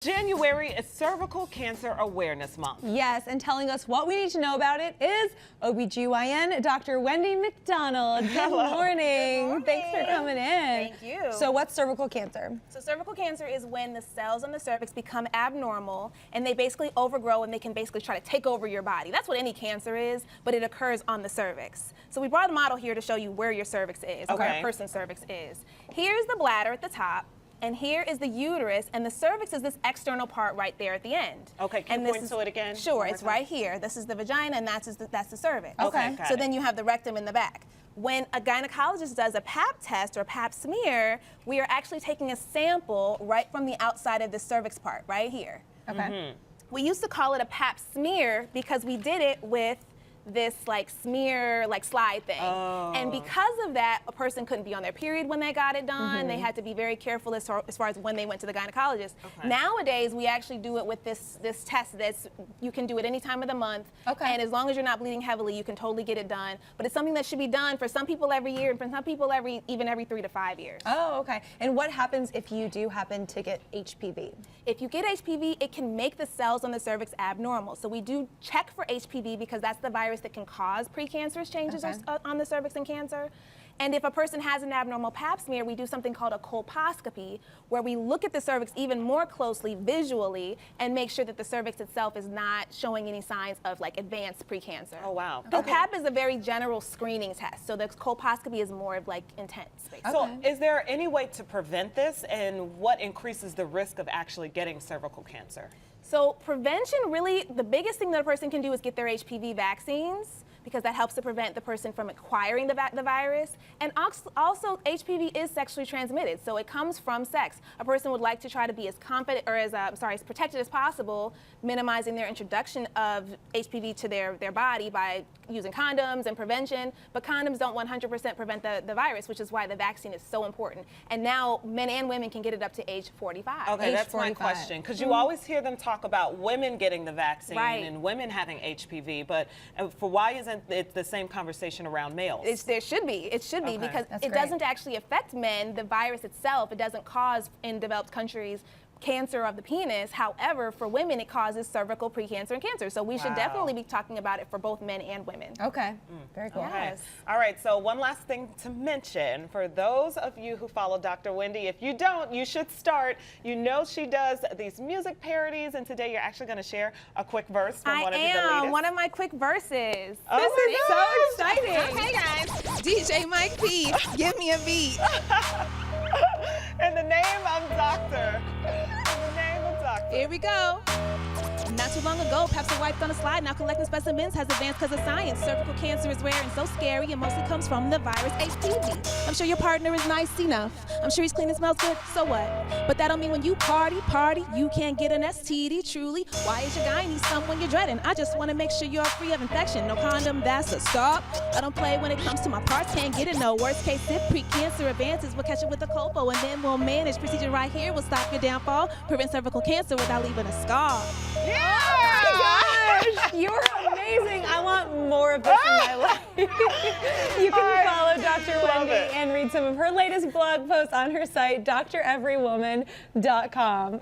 January is Cervical Cancer Awareness Month. Yes, and telling us what we need to know about it is OBGYN Dr. Wendy McDonald. Good morning. Good morning. Thanks for coming in. Thank you. So what's cervical cancer? So cervical cancer is when the cells on the cervix become abnormal and they basically overgrow and they can basically try to take over your body. That's what any cancer is, but it occurs on the cervix. So we brought a model here to show you where your cervix is, where a person's cervix is. Here's the bladder at the top. And here is the uterus, and the cervix is this external part right there at the end. Okay, can you point to it again? Sure, it's right here. This is the vagina, and that's the cervix. Okay, so then you have the rectum in the back. When a gynecologist does a pap test or pap smear, we are actually taking a sample right from the outside of the cervix part, right here. Okay. We used to call it a pap smear because we did it with this like smear slide thing. And because of that, a person couldn't be on their period when they got it done. They had to be very careful as far as when they went to the gynecologist. Nowadays we actually do it with this test that's, you can do it any time of the month. And as long as you're not bleeding heavily, you can totally get it done. But it's something that should be done for some people every year and for some people even every 3 to 5 years. Oh, okay. And what happens if you do happen to get HPV? If you get HPV, it can make the cells on the cervix abnormal. So we do check for HPV because that's the virus that can cause precancerous changes on the cervix and cancer. And if a person has an abnormal pap smear, we do something called a colposcopy, where we look at the cervix even more closely visually and make sure that the cervix itself is not showing any signs of like advanced precancer. Oh, wow. The pap is a very general screening test, so the colposcopy is more of like intense. Basically. So is there any way to prevent this, and what increases the risk of actually getting cervical cancer? So prevention, really, the biggest thing that a person can do is get their HPV vaccines, because that helps to prevent the person from acquiring the virus. And also, HPV is sexually transmitted, so it comes from sex. A person would like to try to be as confident, or as protected as possible, minimizing their introduction of HPV to their body by using condoms and prevention. But condoms don't 100% prevent the virus, which is why the vaccine is so important. And now men and women can get it up to age 45. Okay, that's my question, because you always hear them talk about women getting the vaccine and women having HPV, but for why isn't it the same conversation around males? There should be. It should be, because it doesn't actually affect men, the virus itself. It doesn't cause, in developed countries, cancer of the penis. However, for women, it causes cervical precancer and cancer. So we should definitely be talking about it for both men and women. Okay. Very cool. Yes. All right, so one last thing to mention for those of you who follow Dr. Wendy. If you don't, you should start. You know she does these music parodies, and today you're actually going to share a quick verse from one of the latest. One of my quick verses. Oh, This is so exciting. Okay, guys. DJ Mike P, give me a beat. In the name of Doctor. In the name of Doctor. Here we go. Not too long ago, paps were wiped on a slide. Now collecting specimens has advanced because of science. Cervical cancer is rare and so scary, and mostly comes from the virus HPV. I'm sure your partner is nice enough. I'm sure he's clean and smells good, so what? But that don't mean when you party, you can't get an STD, truly. Why is your guy need someone you're dreading? I just want to make sure you're free of infection. No condom, that's a stop. I don't play when it comes to my parts, can't get it, no. Worst case, if pre-cancer advances, we'll catch it with a colpo, and then we'll manage. Procedure right here will stop your downfall, prevent cervical cancer without leaving a scar. Oh my gosh, you're amazing. I want more of this in my life. You can follow Dr. Wendy and read some of her latest blog posts on her site, dreverywoman.com.